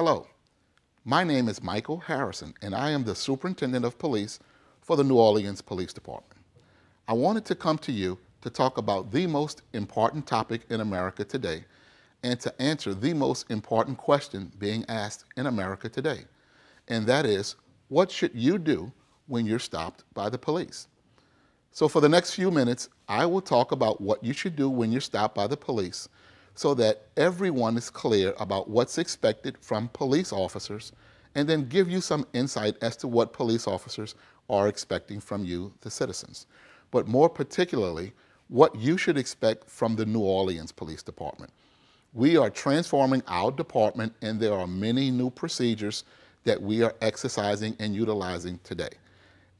Hello, my name is Michael Harrison, and I am the Superintendent of Police for the New Orleans Police Department. I wanted to come to you to talk about the most important topic in America today and to answer the most important question being asked in America today, and that is, what should you do when you're stopped by the police? So for the next few minutes, I will talk about what you should do when you're stopped by the police so that everyone is clear about what's expected from police officers, and then give you some insight as to what police officers are expecting from you, the citizens. But more particularly, what you should expect from the New Orleans Police Department. We are transforming our department, and there are many new procedures that we are exercising and utilizing today.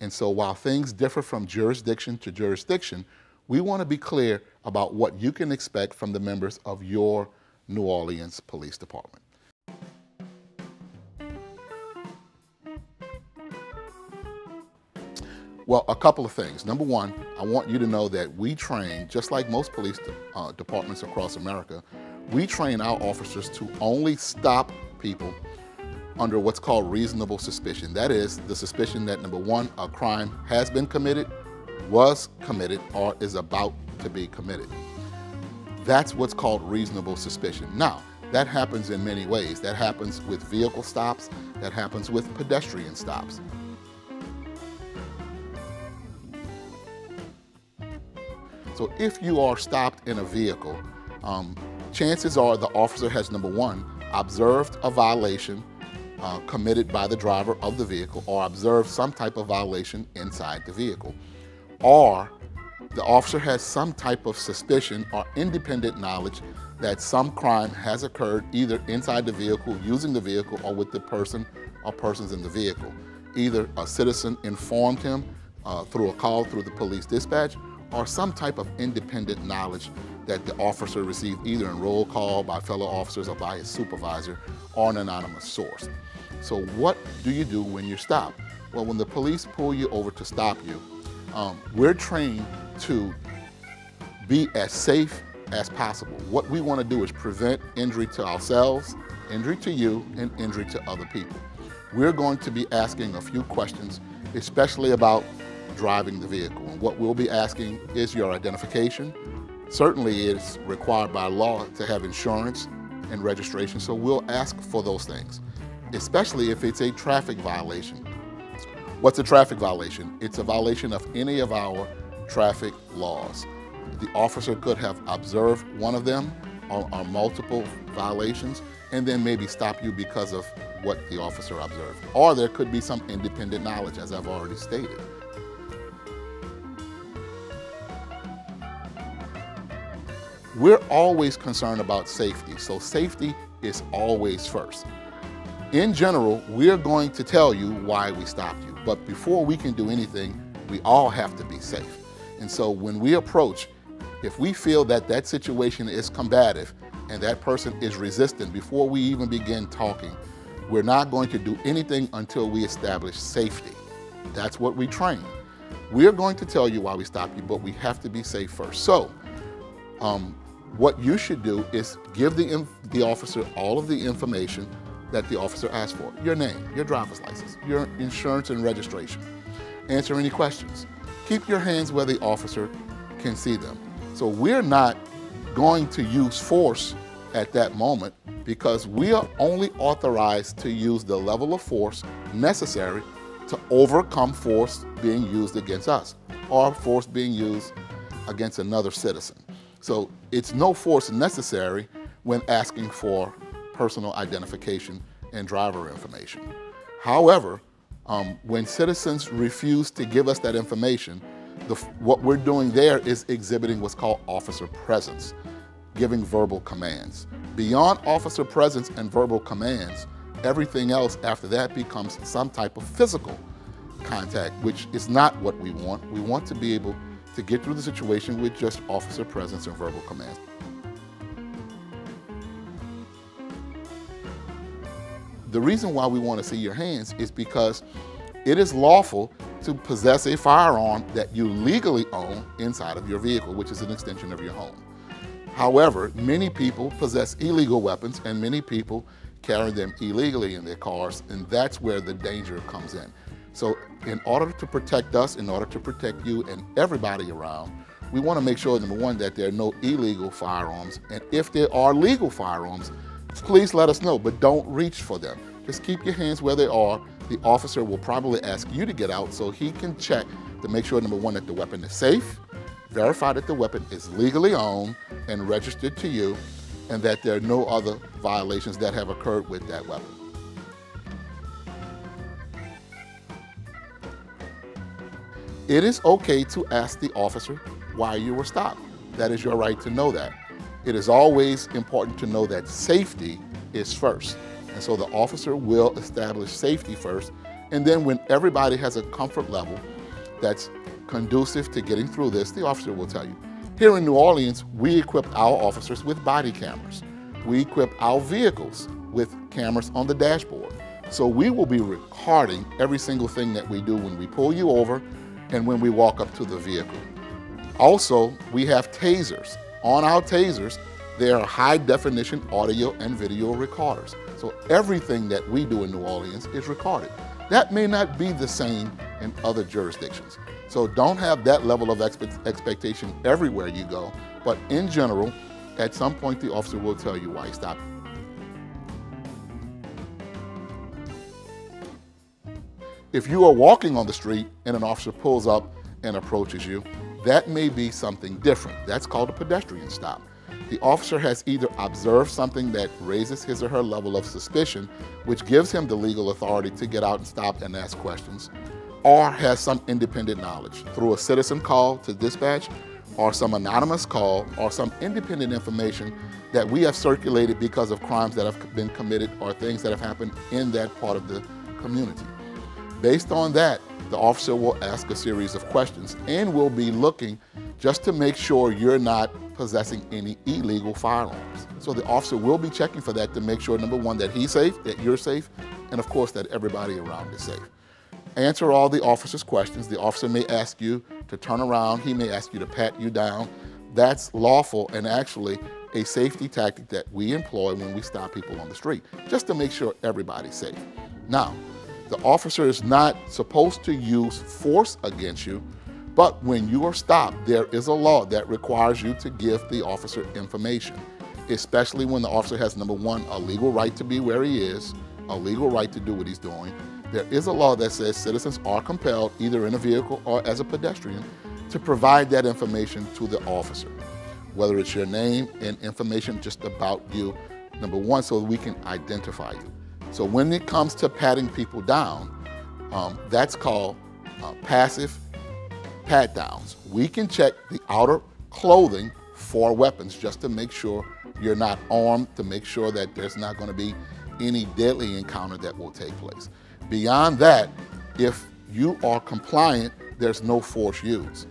And so while things differ from jurisdiction to jurisdiction, we want to be clear about what you can expect from the members of your New Orleans Police Department. Well, a couple of things. Number one, I want you to know that we train, just like most police departments across America, we train our officers to only stop people under what's called reasonable suspicion. That is, the suspicion that, number one, a crime has been committed, was committed, or is about to be committed. That's what's called reasonable suspicion. Now, that happens in many ways. That happens with vehicle stops, that happens with pedestrian stops. So if you are stopped in a vehicle, chances are the officer has, number one, observed a violation committed by the driver of the vehicle, or observed some type of violation inside the vehicle, or the officer has some type of suspicion or independent knowledge that some crime has occurred either inside the vehicle, using the vehicle, or with the person or persons in the vehicle. Either a citizen informed him through a call through the police dispatch, or some type of independent knowledge that the officer received either in roll call by fellow officers or by his supervisor or an anonymous source. So what do you do when you're stopped? Well, when the police pull you over to stop you, we're trained to be as safe as possible. What we want to do is prevent injury to ourselves, injury to you, and injury to other people. We're going to be asking a few questions, especially about driving the vehicle. And what we'll be asking is your identification. Certainly it's required by law to have insurance and registration, so we'll ask for those things, especially if it's a traffic violation. What's a traffic violation? It's a violation of any of our traffic laws. The officer could have observed one of them or multiple violations and then maybe stop you because of what the officer observed. Or there could be some independent knowledge, as I've already stated. We're always concerned about safety, so safety is always first. In general, we're going to tell you why we stopped you, but before we can do anything, we all have to be safe. And so when we approach, if we feel that that situation is combative and that person is resistant, before we even begin talking, we're not going to do anything until we establish safety. That's what we train. We're going to tell you why we stopped you, but we have to be safe first. So, what you should do is give the officer all of the information that the officer asked for. Your name, your driver's license, your insurance and registration. Answer any questions. Keep your hands where the officer can see them. So we're not going to use force at that moment because we are only authorized to use the level of force necessary to overcome force being used against us or force being used against another citizen. So it's no force necessary when asking for personal identification and driver information. However, when citizens refuse to give us that information, what we're doing there is exhibiting what's called officer presence, giving verbal commands. Beyond officer presence and verbal commands, everything else after that becomes some type of physical contact, which is not what we want. We want to be able to get through the situation with just officer presence and verbal commands. The reason why we want to see your hands is because it is lawful to possess a firearm that you legally own inside of your vehicle, which is an extension of your home. However, many people possess illegal weapons and many people carrying them illegally in their cars, and that's where the danger comes in. So in order to protect us, in order to protect you and everybody around, we want to make sure, number one, that there are no illegal firearms, and if there are legal firearms, please let us know, but don't reach for them. Just keep your hands where they are. The officer will probably ask you to get out so he can check to make sure, number one, that the weapon is safe, verify that the weapon is legally owned and registered to you, and that there are no other violations that have occurred with that weapon. It is okay to ask the officer why you were stopped. That is your right to know that. It is always important to know that safety is first. And so the officer will establish safety first, and then when everybody has a comfort level that's conducive to getting through this, the officer will tell you. Here in New Orleans, we equip our officers with body cameras. We equip our vehicles with cameras on the dashboard. So we will be recording every single thing that we do when we pull you over and when we walk up to the vehicle. Also, we have tasers. On our tasers, there are high-definition audio and video recorders. So everything that we do in New Orleans is recorded. That may not be the same in other jurisdictions. So don't have that level of expectation everywhere you go, but in general, at some point the officer will tell you why he stopped. If you are walking on the street and an officer pulls up and approaches you, that may be something different. That's called a pedestrian stop. The officer has either observed something that raises his or her level of suspicion, which gives him the legal authority to get out and stop and ask questions, or has some independent knowledge through a citizen call to dispatch, or some anonymous call, or some independent information that we have circulated because of crimes that have been committed or things that have happened in that part of the community. Based on that, the officer will ask a series of questions and will be looking just to make sure you're not possessing any illegal firearms. So the officer will be checking for that to make sure, number one, that he's safe, that you're safe, and of course that everybody around is safe. Answer all the officer's questions. The officer may ask you to turn around. He may ask you to pat you down. That's lawful and actually a safety tactic that we employ when we stop people on the street, just to make sure everybody's safe. Now, the officer is not supposed to use force against you, but when you are stopped, there is a law that requires you to give the officer information, especially when the officer has, number one, a legal right to be where he is, a legal right to do what he's doing. There is a law that says citizens are compelled, either in a vehicle or as a pedestrian, to provide that information to the officer, whether it's your name and information just about you, number one, so that we can identify you. So when it comes to patting people down, that's called passive pat downs. We can check the outer clothing for weapons just to make sure you're not armed, to make sure that there's not going to be any deadly encounter that will take place. Beyond that, if you are compliant, there's no force used.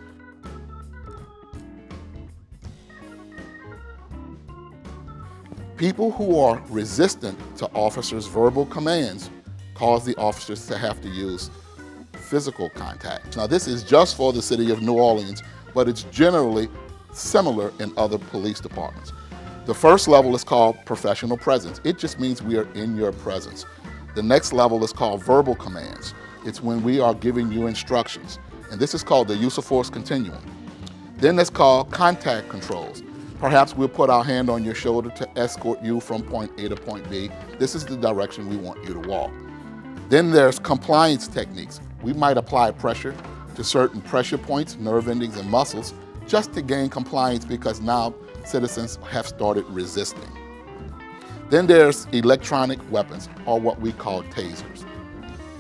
People who are resistant to officers' verbal commands cause the officers to have to use physical contact. Now, this is just for the city of New Orleans, but it's generally similar in other police departments. The first level is called professional presence. It just means we are in your presence. The next level is called verbal commands. It's when we are giving you instructions, and this is called the use of force continuum. Then that's called contact controls. Perhaps we'll put our hand on your shoulder to escort you from point A to point B. This is the direction we want you to walk. Then there's compliance techniques. We might apply pressure to certain pressure points, nerve endings, and muscles just to gain compliance because now citizens have started resisting. Then there's electronic weapons, or what we call tasers.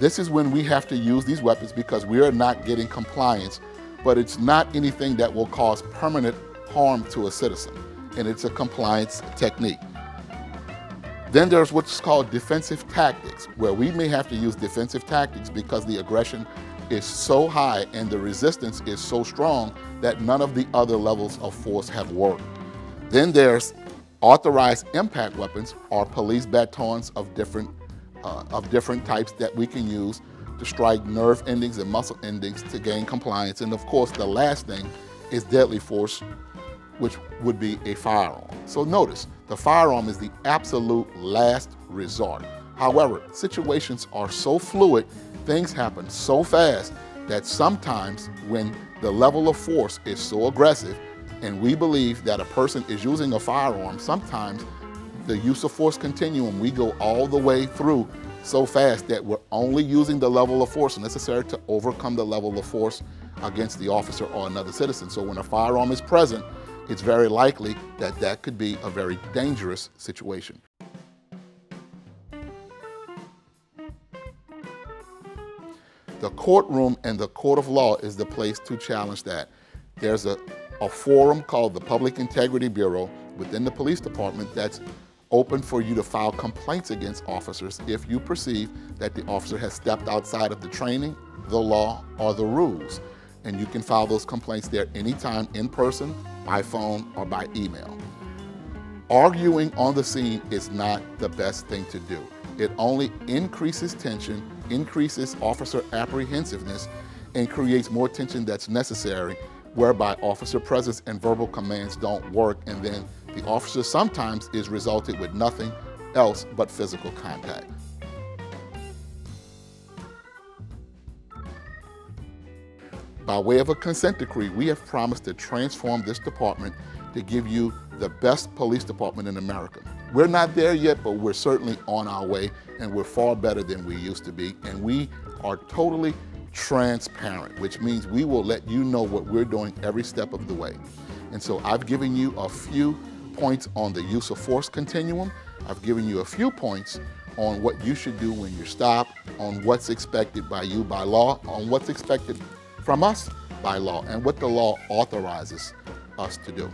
This is when we have to use these weapons because we are not getting compliance, but it's not anything that will cause permanent harm to a citizen, and it's a compliance technique. Then there's what's called defensive tactics, where we may have to use defensive tactics because the aggression is so high and the resistance is so strong that none of the other levels of force have worked. Then there's authorized impact weapons, or police batons of different types that we can use to strike nerve endings and muscle endings to gain compliance. And of course, the last thing is deadly force, which would be a firearm. So notice, the firearm is the absolute last resort. However, situations are so fluid, things happen so fast that sometimes when the level of force is so aggressive and we believe that a person is using a firearm, sometimes the use of force continuum, we go all the way through so fast that we're only using the level of force necessary to overcome the level of force against the officer or another citizen. So when a firearm is present, it's very likely that that could be a very dangerous situation. The courtroom and the court of law is the place to challenge that. There's a forum called the Public Integrity Bureau within the police department that's open for you to file complaints against officers if you perceive that the officer has stepped outside of the training, the law, or the rules. And you can file those complaints there anytime, in person, by phone, or by email. Arguing on the scene is not the best thing to do. It only increases tension, increases officer apprehensiveness, and creates more tension that's necessary, whereby officer presence and verbal commands don't work, and then the officer sometimes is resulted with nothing else but physical contact. By way of a consent decree, we have promised to transform this department to give you the best police department in America. We're not there yet, but we're certainly on our way, and we're far better than we used to be, and we are totally transparent, which means we will let you know what we're doing every step of the way. And so I've given you a few points on the use of force continuum. I've given you a few points on what you should do when you're stopped, on what's expected by you by law, on what's expected from us by law, and what the law authorizes us to do.